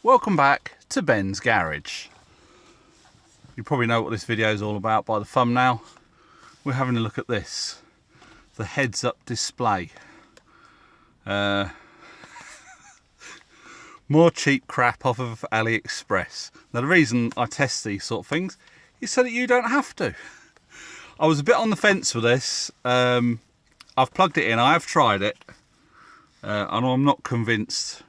Welcome back to Ben's Garage. You probably know what this video is all about by the thumbnail. We're having a look at this, the heads-up display. More cheap crap off of AliExpress. Now the reason I test these sort of things is so that you don't have to. I was a bit on the fence with this. I've plugged it in, I have tried it, and I'm not convinced.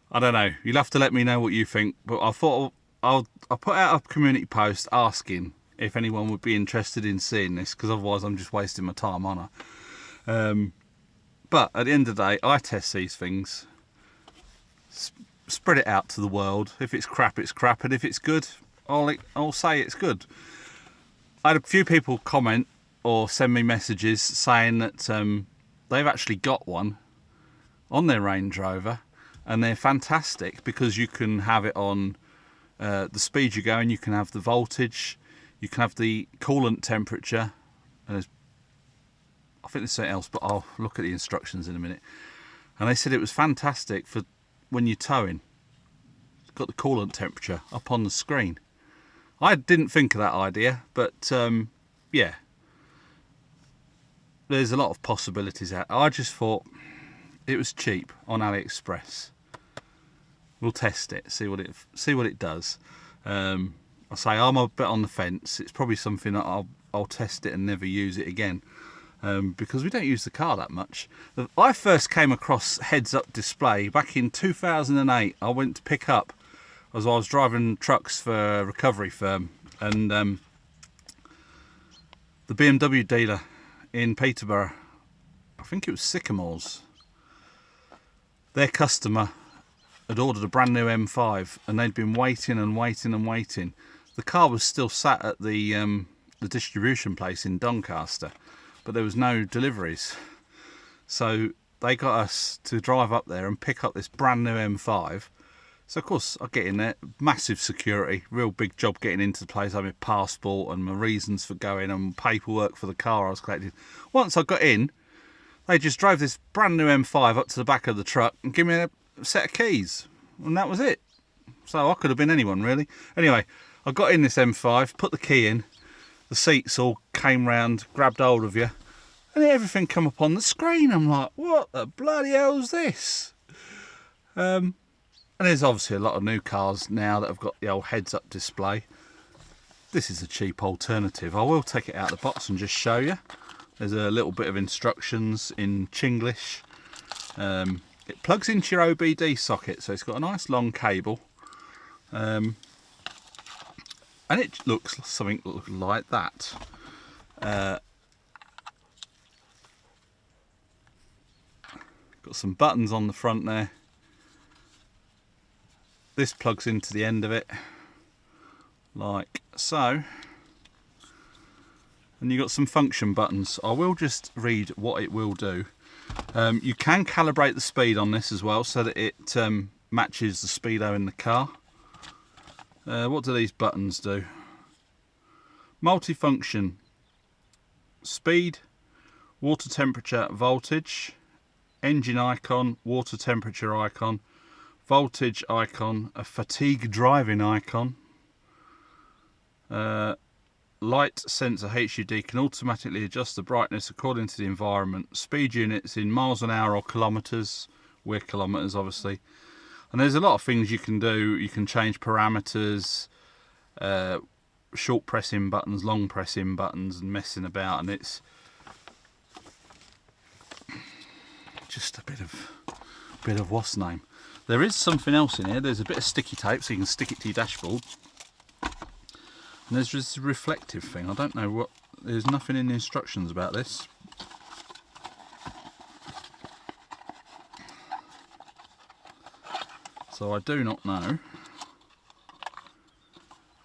I don't know, you'll have to let me know what you think, but I thought I'll put out a community post asking if anyone would be interested in seeing this, because otherwise I'm just wasting my time, aren't I? But at the end of the day, I test these things, spread it out to the world. If it's crap, it's crap, and if it's good, I'll say it's good. I had a few people comment or send me messages saying that they've actually got one on their Range Rover, and they're fantastic because you can have it on the speed you're going, you can have the voltage, you can have the coolant temperature, and I think there's something else, but I'll look at the instructions in a minute. And they said it was fantastic for when you're towing. It's got the coolant temperature up on the screen. I didn't think of that idea, but yeah, there's a lot of possibilities out. I just thought it was cheap on AliExpress. We'll test it, see what it does. I say I'm a bit on the fence. It's probably something that I'll test it and never use it again, because we don't use the car that much. I first came across heads-up display back in 2008. I went to pick up, as I was driving trucks for a recovery firm, and the BMW dealer in Peterborough, I think it was Sycamore's, their customer had ordered a brand new M5, and they'd been waiting and waiting and waiting. The car was still sat at the distribution place in Doncaster, but there was no deliveries. So they got us to drive up there and pick up this brand new M5. So of course I get in there, massive security, real big job getting into the place. I had my passport and my reasons for going and paperwork for the car I was collecting. Once I got in, they just drove this brand new M5 up to the back of the truck and gave me a set of keys, and that was it. So I could have been anyone really. Anyway, I got in this M5, put the key in, the seats all came round, grabbed hold of you, and everything come up on the screen. I'm like, what the bloody hell's this? And there's obviously a lot of new cars now that have got the old heads-up display. This is a cheap alternative. I will take it out of the box and just show you. There's a little bit of instructions in Chinglish. It plugs into your OBD socket, so it's got a nice long cable, and it looks something like that. Got some buttons on the front there. This plugs into the end of it, like so. And you've got some function buttons. I will just read what it will do. You can calibrate the speed on this as well, so that it matches the speedo in the car. What do these buttons do? Multifunction: speed, water temperature, voltage, engine icon, water temperature icon, voltage icon, a fatigue driving icon. Light sensor HUD can automatically adjust the brightness according to the environment. Speed units in miles an hour or kilometers. We're kilometers, obviously. And there's a lot of things you can do. You can change parameters, short pressing buttons, long pressing buttons, and messing about. And it's just a bit of what's name. There is something else in here. There's a bit of sticky tape, so you can stick it to your dashboard. And there's this reflective thing. I don't know what. There's nothing in the instructions about this. So I do not know.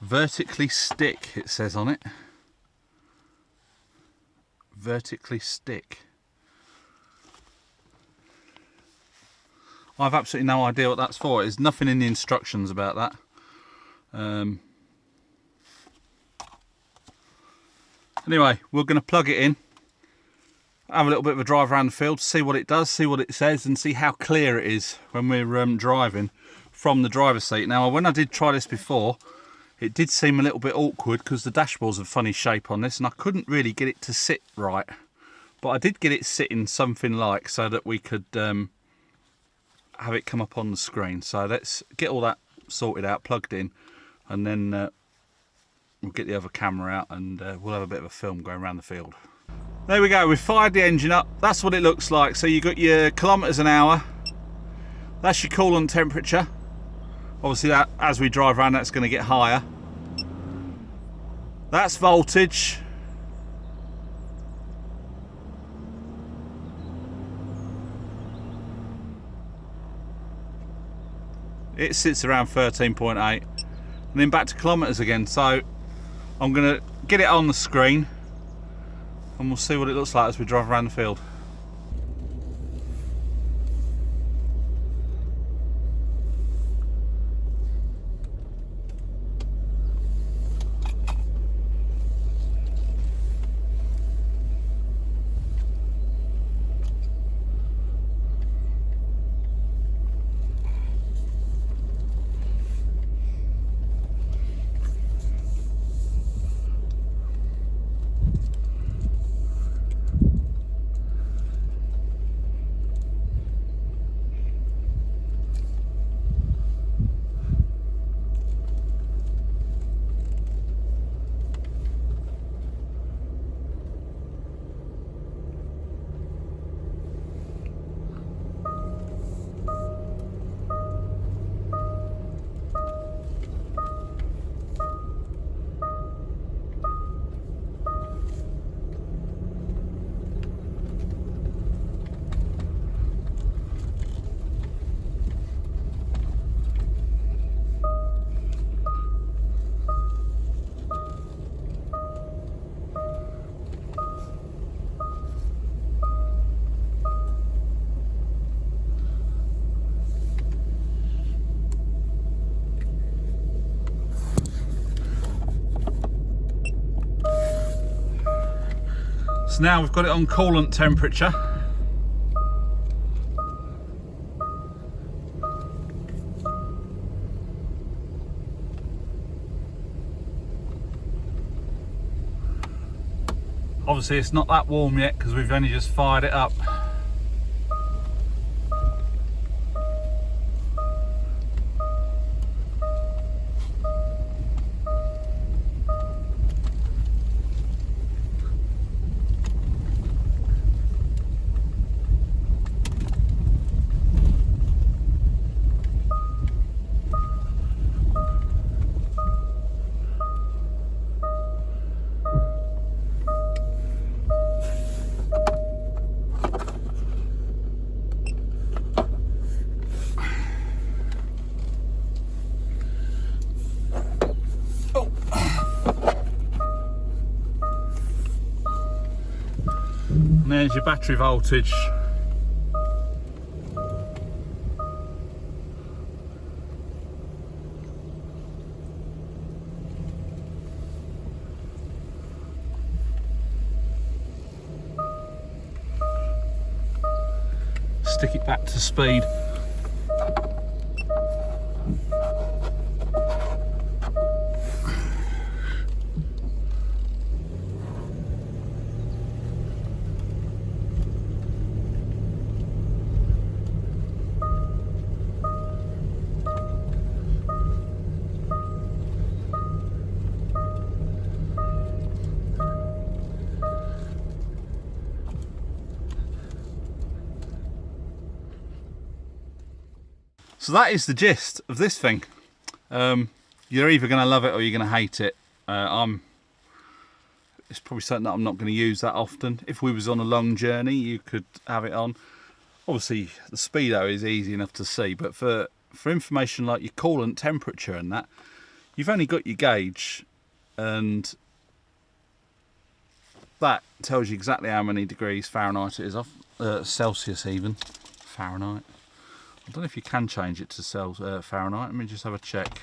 Vertically stick, it says on it. Vertically stick. I've absolutely no idea what that's for. There's nothing in the instructions about that. Anyway, we're going to plug it in, have a little bit of a drive around the field, see what it does, see what it says, and see how clear it is when we're driving from the driver's seat. Now, when I did try this before, it did seem a little bit awkward because the dashboard's a funny shape on this, and I couldn't really get it to sit right. But I did get it sitting something like so that we could have it come up on the screen. So let's get all that sorted out, plugged in, and then we'll get the other camera out and we'll have a bit of a film going around the field. There we go, we've fired the engine up. That's what it looks like. So you've got your kilometres an hour. That's your coolant temperature. Obviously, that as we drive around, that's going to get higher. That's voltage. It sits around 13.8. And then back to kilometres again. So I'm going to get it on the screen and we'll see what it looks like as we drive around the field. So now we've got it on coolant temperature. Obviously it's not that warm yet because we've only just fired it up. And there's your battery voltage. Stick it back to speed. So that is the gist of this thing. You're either going to love it or you're going to hate it. It's probably something that I'm not going to use that often. If we was on a long journey, you could have it on. Obviously, the speedo is easy enough to see, but for information like your coolant temperature and that, you've only got your gauge, and that tells you exactly how many degrees Fahrenheit it is off. Celsius even. Fahrenheit. I don't know if you can change it to Fahrenheit. Let me just have a check.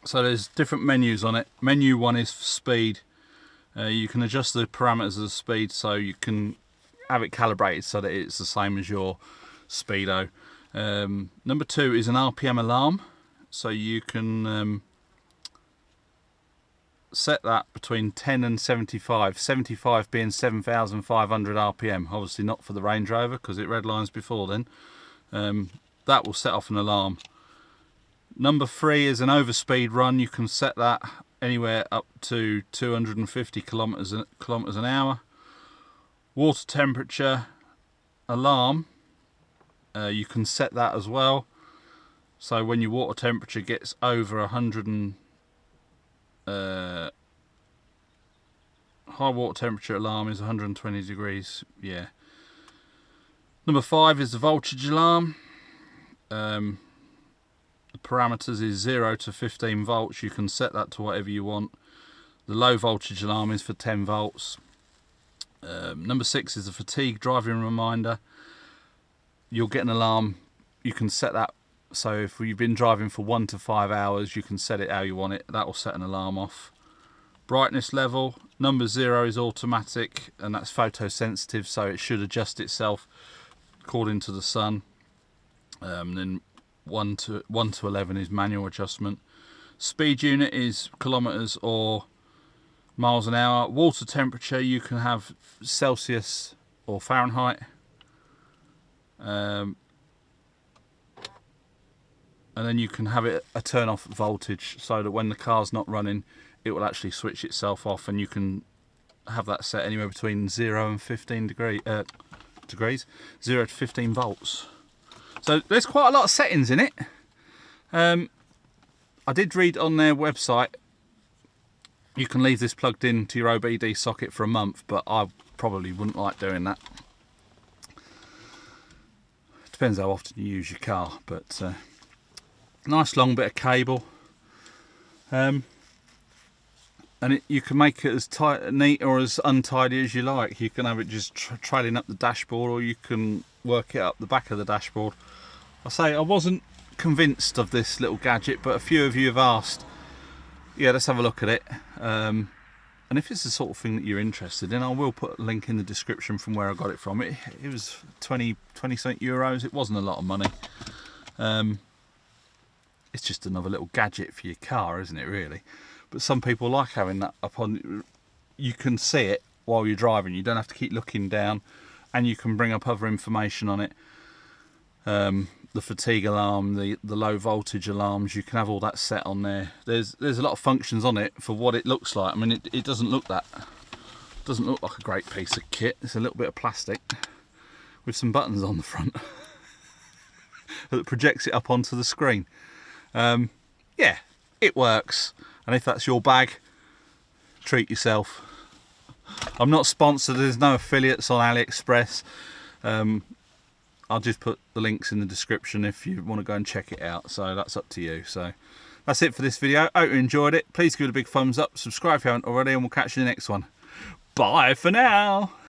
So there's different menus on it. Menu 1 is for speed. You can adjust the parameters of the speed so you can have it calibrated so that it's the same as your speedo. Number 2 is an RPM alarm. so you can set that between 10 and 75, 75 being 7,500 RPM, obviously not for the Range Rover because it redlines before then. That will set off an alarm. Number 3 is an overspeed run. You can set that anywhere up to 250 kilometers an hour. Water temperature alarm, you can set that as well. So when your water temperature gets over 100 and high water temperature alarm is 120 degrees. Yeah. Number 5 is the voltage alarm. The parameters is 0 to 15 volts. You can set that to whatever you want. The low voltage alarm is for 10 volts. Number 6 is the fatigue driving reminder. You'll get an alarm. You can set that, so if you've been driving for 1 to 5 hours, you can set it how you want it. That will set an alarm off. Brightness level, number 0 is automatic, and that's photosensitive, so it should adjust itself according to the sun. Then 1 to 11 is manual adjustment. Speed unit is kilometers or miles an hour. Water temperature, you can have Celsius or Fahrenheit. And then you can have it a turn off voltage, so that when the car's not running, it will actually switch itself off, and you can have that set anywhere between 0 and 15 degrees, 0 to 15 volts. So there's quite a lot of settings in it. I did read on their website you can leave this plugged into your OBD socket for a month, but I probably wouldn't like doing that. Depends how often you use your car, but nice long bit of cable. And you can make it as tight, neat or as untidy as you like. You can have it just trailing up the dashboard, or you can work it up the back of the dashboard. I say I wasn't convinced of this little gadget, but a few of you have asked, yeah, let's have a look at it. And if it's the sort of thing that you're interested in, I will put a link in the description from where I got it from. It was 20 something euros. It wasn't a lot of money. It's just another little gadget for your car, isn't it, really? But some people like having that up on. You can see it while you're driving. You don't have to keep looking down, and you can bring up other information on it. The fatigue alarm, the low voltage alarms, you can have all that set on there. There's a lot of functions on it for what it looks like. I mean, it doesn't look like a great piece of kit. It's a little bit of plastic with some buttons on the front that projects it up onto the screen. Yeah, it works. And if that's your bag, treat yourself. I'm not sponsored. There's no affiliates on AliExpress. I'll just put the links in the description if you want to go and check it out. So that's up to you. So that's it for this video. I hope you enjoyed it. Please give it a big thumbs up. Subscribe if you haven't already, and we'll catch you in the next one. Bye for now.